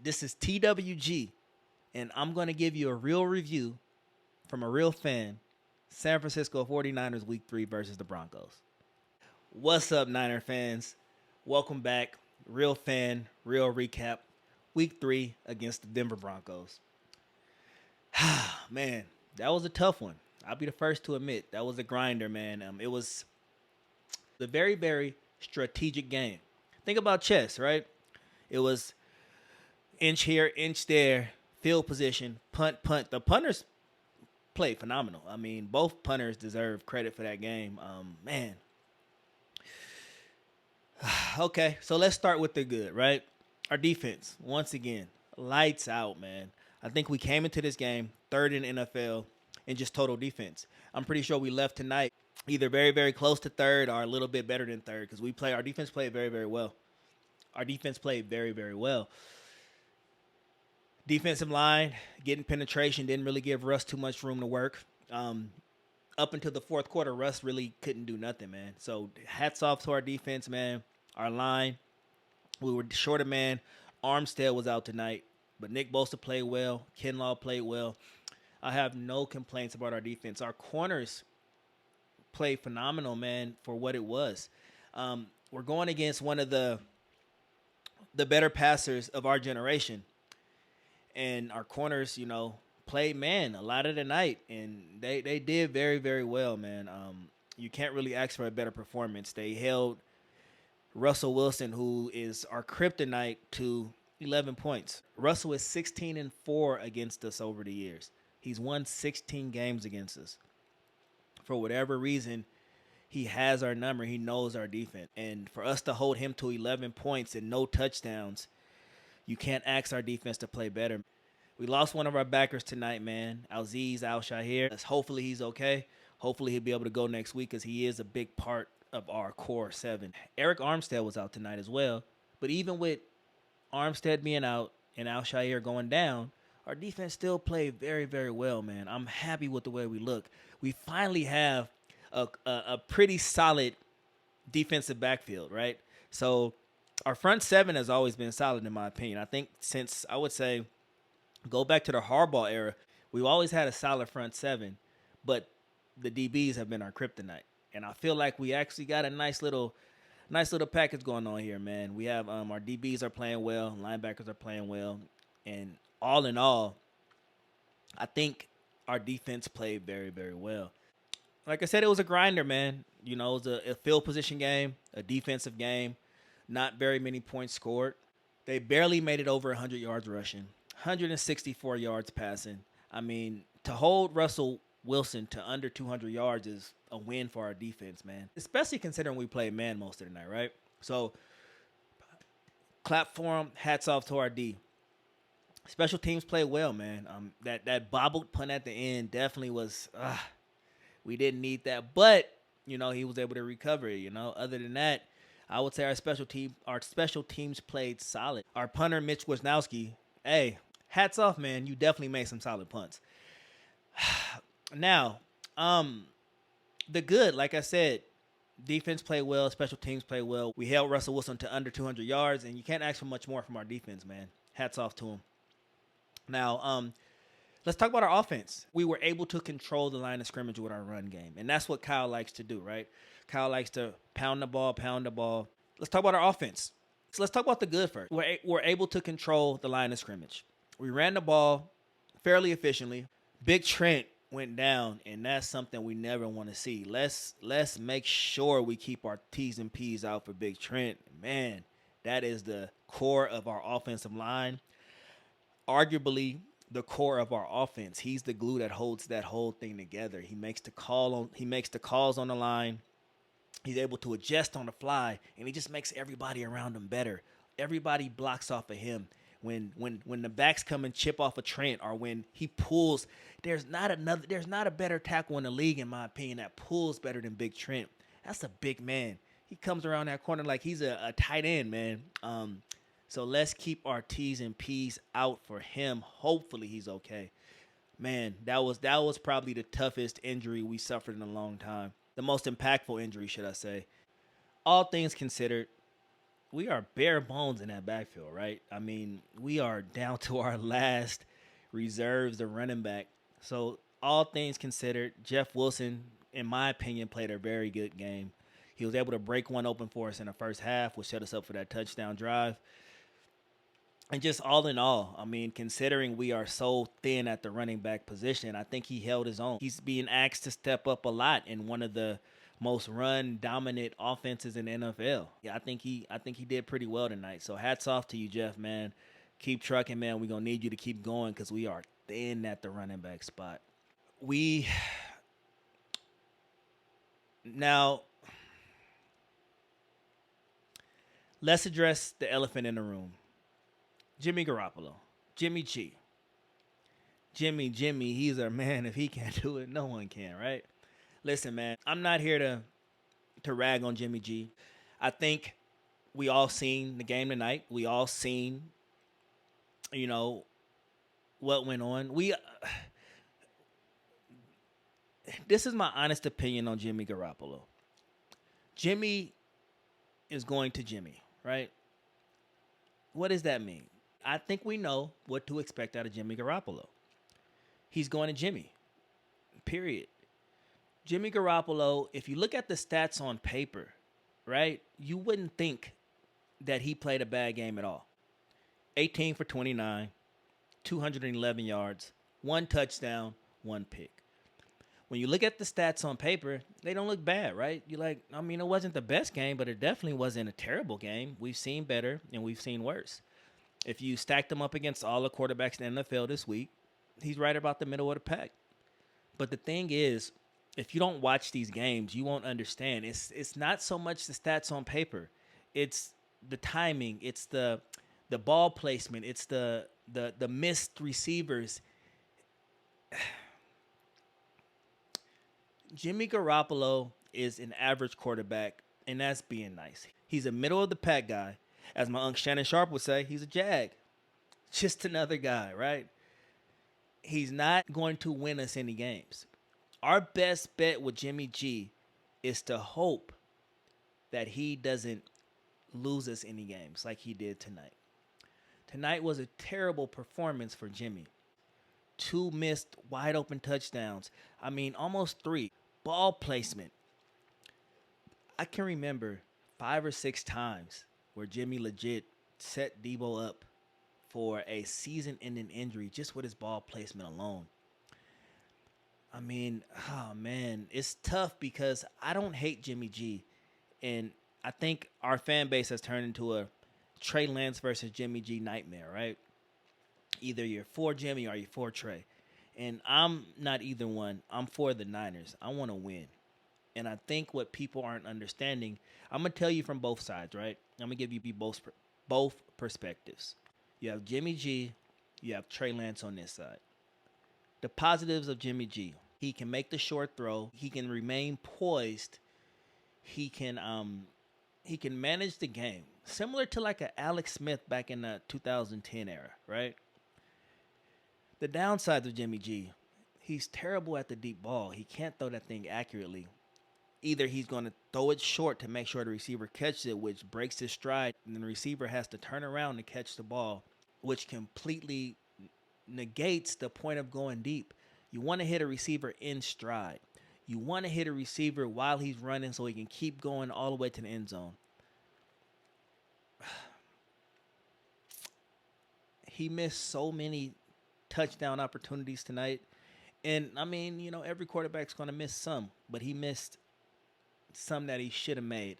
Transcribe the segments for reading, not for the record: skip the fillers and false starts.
This is TWG, and I'm going to give you a real review from a real fan. San Francisco 49ers Week 3 versus the Broncos. What's up, Niner fans? Welcome back. Real fan, real recap. Week 3 against the Denver Broncos. Man, that was a tough one. I'll be the first to admit that was a grinder, man. It was a very, very strategic game. Think about chess, right? It was inch here, inch there, field position, punt, punt. The punters played phenomenal. I mean, both punters deserve credit for that game. Man. Okay, so let's start with the good, right? Our defense, once again, lights out, man. I think we came into this game third in NFL in just total defense. I'm pretty sure we left tonight either very, very close to third or a little bit better than third because our defense played very, very well. Our defense played very, very well. Defensive line, getting penetration, didn't really give Russ too much room to work. Up until the fourth quarter, Russ really couldn't do nothing, man. So hats off to our defense, man. Our line, we were short a man. Armstead was out tonight, but Nick Bosa played well. Kinlaw played well. I have no complaints about our defense. Our corners played phenomenal, man, for what it was. We're going against one of the better passers of our generation. And our corners, played man a lot of the night, and they did very, very well, man. You can't really ask for a better performance. They held Russell Wilson, who is our kryptonite, to 11 points. Russell is 16-4 against us over the years. He's won 16 games against us. For whatever reason, he has our number. He knows our defense. And for us to hold him to 11 points and no touchdowns, you can't ask our defense to play better. We lost one of our backers tonight, man. Azeez Al-Shaair. Hopefully he's okay. Hopefully he'll be able to go next week because he is a big part of our core 7. Eric Armstead was out tonight as well. But even with Armstead being out and Al-Shaair going down, our defense still played very, very well, man. I'm happy with the way we look. We finally have a pretty solid defensive backfield, right? So our front 7 has always been solid, in my opinion. I think since, I would say, go back to the Harbaugh era, we've always had a solid front 7, but the DBs have been our kryptonite. And I feel like we actually got a nice little package going on here, man. We have our DBs are playing well, linebackers are playing well, and all in all, I think our defense played very, very well. Like I said, it was a grinder, man. It was a field position game, a defensive game, not very many points scored. They barely made it over 100 yards rushing, 164 yards passing. I mean, to hold Russell Wilson to under 200 yards is a win for our defense, man. Especially considering we played man most of the night, right? So, clap for him. Hats off to our D. Special teams played well, man. That bobbled punt at the end definitely was. We didn't need that, but he was able to recover it. Other than that, I would say our special teams played solid. Our punter Mitch Wisnowski, hey, hats off, man. You definitely made some solid punts. Now, the good, like I said, defense played well, special teams played well. We held Russell Wilson to under 200 yards, and you can't ask for much more from our defense, man. Hats off to him. Now, let's talk about our offense. We were able to control the line of scrimmage with our run game, and that's what Kyle likes to do, right? Kyle likes to pound the ball. Let's talk about our offense. So let's talk about the good first. We're able to control the line of scrimmage. We ran the ball fairly efficiently. Big Trent went down, and that's something we never want to see. Let's make sure we keep our T's and P's out for Big Trent. Man, that is the core of our offensive line. Arguably the core of our offense. He's the glue that holds that whole thing together. He makes the calls on the line. He's able to adjust on the fly, and he just makes everybody around him better. Everybody blocks off of him. When the backs come and chip off a Trent, or when he pulls, there's not a better tackle in the league, in my opinion, that pulls better than Big Trent. That's a big man. He comes around that corner like he's a tight end, man. So let's keep our T's and P's out for him. Hopefully he's okay. Man, that was probably the toughest injury we suffered in a long time. The most impactful injury, should I say. All things considered, we are bare bones in that backfield, right? I mean, we are down to our last reserves, the running back. So, all things considered, Jeff Wilson, in my opinion, played a very good game. He was able to break one open for us in the first half, which set us up for that touchdown drive. And just all in all, I mean, considering we are so thin at the running back position, I think he held his own. He's being asked to step up a lot in one of the most run dominant offenses in the NFL. Yeah, I think he did pretty well tonight. So hats off to you, Jeff, man. Keep trucking, man. We're gonna need you to keep going because we are thin at the running back spot. We now let's address the elephant in the room. Jimmy Garoppolo. Jimmy G. Jimmy, he's our man. If he can't do it, no one can, right? Listen, man, I'm not here to rag on Jimmy G. I think we all seen the game tonight. We all seen, you know, what went on. This is my honest opinion on Jimmy Garoppolo. Jimmy is going to Jimmy, right? What does that mean? I think we know what to expect out of Jimmy Garoppolo. He's going to Jimmy. Period. Jimmy Garoppolo, if you look at the stats on paper, right, you wouldn't think that he played a bad game at all. 18 for 29, 211 yards, one touchdown, one pick. When you look at the stats on paper, they don't look bad, right? You're like, I mean, it wasn't the best game, but it definitely wasn't a terrible game. We've seen better and we've seen worse. If you stack them up against all the quarterbacks in the NFL this week, he's right about the middle of the pack. But the thing is, if you don't watch these games, you won't understand. It's not so much the stats on paper. It's the timing. It's the ball placement. It's the missed receivers. Jimmy Garoppolo is an average quarterback, and that's being nice. He's a middle of the pack guy. As my uncle Shannon Sharp would say, he's a jag. Just another guy, right? He's not going to win us any games. Our best bet with Jimmy G is to hope that he doesn't lose us any games like he did tonight. Tonight was a terrible performance for Jimmy. 2 missed wide open touchdowns. I mean, almost 3. Ball placement. I can remember 5 or 6 times where Jimmy legit set Debo up for a season-ending injury just with his ball placement alone. I mean, oh man, it's tough because I don't hate Jimmy G. And I think our fan base has turned into a Trey Lance versus Jimmy G nightmare, right? Either you're for Jimmy or you're for Trey. And I'm not either one. I'm for the Niners. I want to win. And I think what people aren't understanding, I'm going to tell you from both sides, right? I'm going to give you both perspectives. You have Jimmy G, you have Trey Lance on this side. The positives of Jimmy G: he can make the short throw, he can remain poised, he can manage the game, similar to like a Alex Smith back in the 2010 era, right? The downsides of Jimmy G: he's terrible at the deep ball. He can't throw that thing accurately. Either he's going to throw it short to make sure the receiver catches it, which breaks his stride, and then the receiver has to turn around to catch the ball, which completely negates the point of going deep. You want to hit a receiver in stride. You want to hit a receiver while he's running so he can keep going all the way to the end zone. He missed so many touchdown opportunities tonight. And, I mean, every quarterback's going to miss some, but he missed some that he should have made.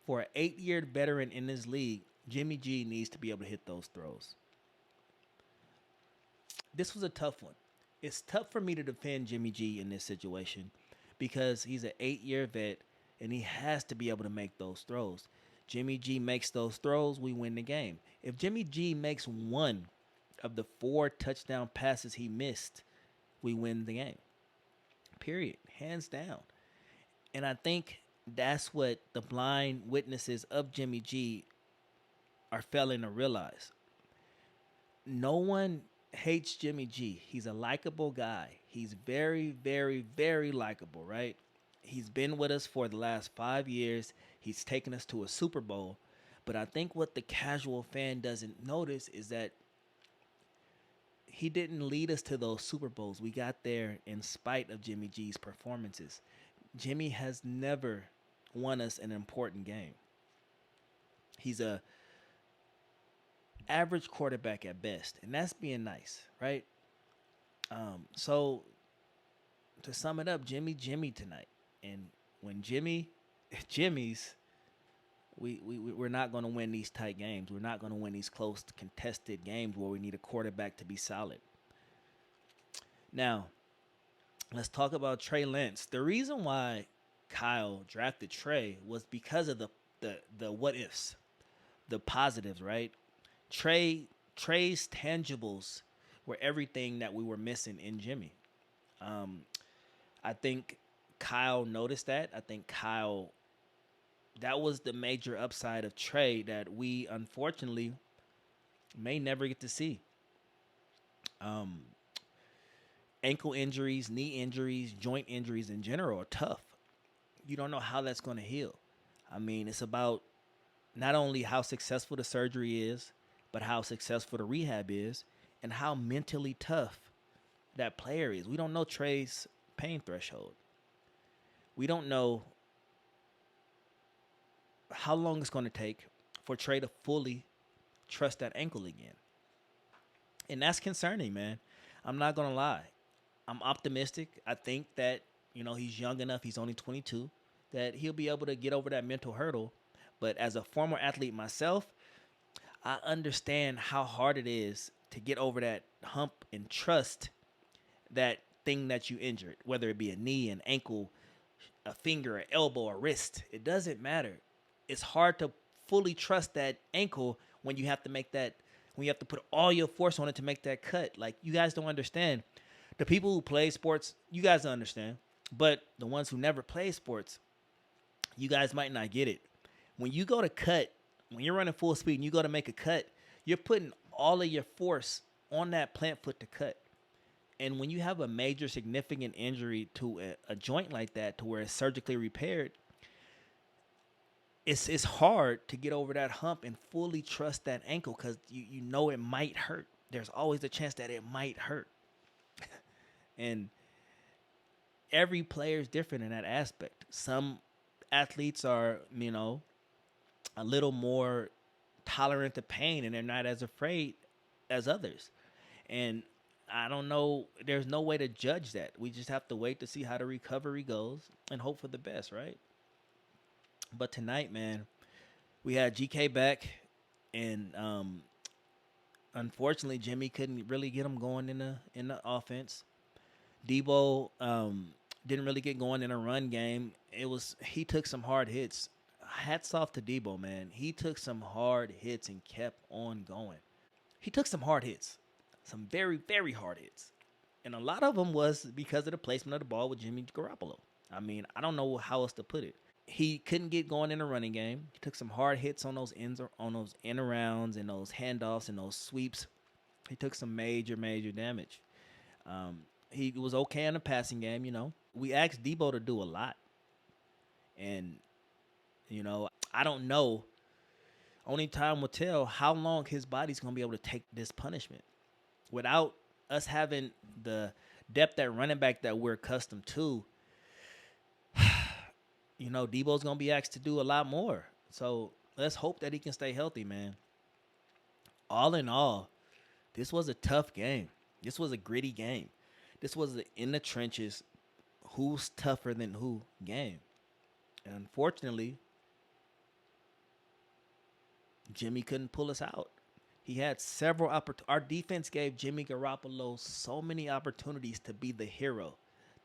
For an 8-year veteran in this league, Jimmy G needs to be able to hit those throws. This was a tough one. It's tough for me to defend Jimmy G in this situation because he's an 8-year vet and he has to be able to make those throws. Jimmy G makes those throws, we win the game. If Jimmy G makes one of the 4 touchdown passes he missed, we win the game. Period. Hands down. And I think that's what the blind witnesses of Jimmy G are failing to realize. No one hates Jimmy G. He's a likable guy. He's very, very, very likable, right? He's been with us for the last 5 years. He's taken us to a Super Bowl. But I think what the casual fan doesn't notice is that he didn't lead us to those Super Bowls. We got there in spite of Jimmy G's performances. Jimmy has never won us an important game. He's a average quarterback at best, and that's being nice, right? So to sum it up, Jimmy tonight, and when Jimmy's, we're not going to win these tight games. We're not going to win these close contested games where we need a quarterback to be solid. Now, let's talk about Trey Lance. The reason why Kyle drafted Trey was because of the what ifs, the positives, right? Trey's tangibles were everything that we were missing in Jimmy. Um, I think Kyle noticed that. I think Kyle that was the major upside of Trey that we unfortunately may never get to see. Um, Ankle injuries, knee injuries, joint injuries in general are tough. You don't know how that's going to heal. I mean, it's about not only how successful the surgery is, but how successful the rehab is and how mentally tough that player is. We don't know Trey's pain threshold. We don't know how long it's going to take for Trey to fully trust that ankle again. And that's concerning, man. I'm not going to lie. I'm optimistic. I think that, he's young enough. He's only 22, that he'll be able to get over that mental hurdle. But as a former athlete myself, I understand how hard it is to get over that hump and trust that thing that you injured, whether it be a knee, an ankle, a finger, an elbow, a wrist. It doesn't matter. It's hard to fully trust that ankle when you have to when you have to put all your force on it to make that cut. Like, you guys don't understand. The people who play sports, you guys don't understand. But the ones who never play sports, you guys might not get it. When you go to cut, when you're running full speed and you go to make a cut, you're putting all of your force on that plant foot to cut. And when you have a major significant injury to a joint like that, to where it's surgically repaired, it's hard to get over that hump and fully trust that ankle because you know it might hurt. There's always a chance that it might hurt. And every player is different in that aspect. Some athletes are, a little more tolerant to pain and they're not as afraid as others. And I don't know, there's no way to judge that. We just have to wait to see how the recovery goes and hope for the best, right? But tonight, man, we had GK back, and unfortunately, Jimmy couldn't really get him going in the offense. Debo didn't really get going in a run game. He took some hard hits. Hats off to Debo, man. He took some hard hits and kept on going. He took some hard hits, some very, very hard hits. And a lot of them was because of the placement of the ball with Jimmy Garoppolo. I mean, I don't know how else to put it. He couldn't get going in the running game. He took some hard hits on those end arounds and those handoffs and those sweeps. He took some major, major damage. He was okay in the passing game, We asked Debo to do a lot. And, I don't know. Only time will tell how long his body's going to be able to take this punishment. Without us having the depth at running back that we're accustomed to, Debo's going to be asked to do a lot more. So let's hope that he can stay healthy, man. All in all, this was a tough game. This was a gritty game. This was an in the trenches, who's tougher than who game. And unfortunately, Jimmy couldn't pull us out. He had several opportunities. Our defense gave Jimmy Garoppolo so many opportunities to be the hero,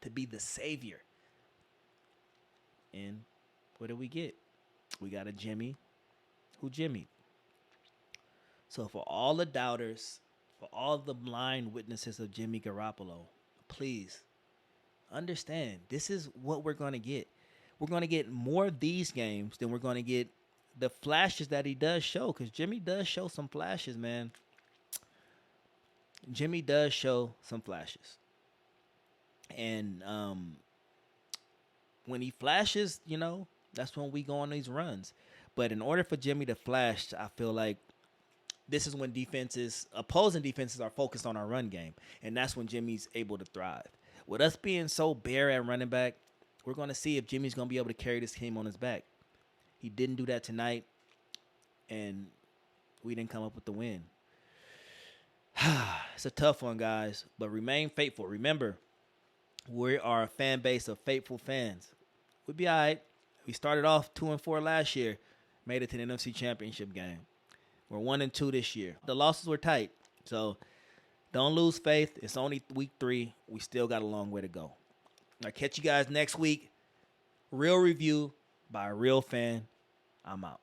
to be the savior. And what did we get? We got a Jimmy who Jimmy. So for all the doubters, for all the blind witnesses of Jimmy Garoppolo, please understand this is what we're going to get. We're going to get more of these games than we're going to get the flashes that he does show, because Jimmy does show some flashes, man. Jimmy does show some flashes. And when he flashes, that's when we go on these runs. But in order for Jimmy to flash, I feel like this is when opposing defenses are focused on our run game. And that's when Jimmy's able to thrive. With us being so bare at running back, we're going to see if Jimmy's going to be able to carry this team on his back. He didn't do that tonight, and we didn't come up with the win. It's a tough one, guys, but remain faithful. Remember, we are a fan base of faithful fans. We'll be all right. We started off 2-4 last year, made it to the NFC Championship game. We're 1-2 this year. The losses were tight, so don't lose faith. It's only week 3. We still got a long way to go. I'll catch you guys next week. Real review by a real fan. I'm out.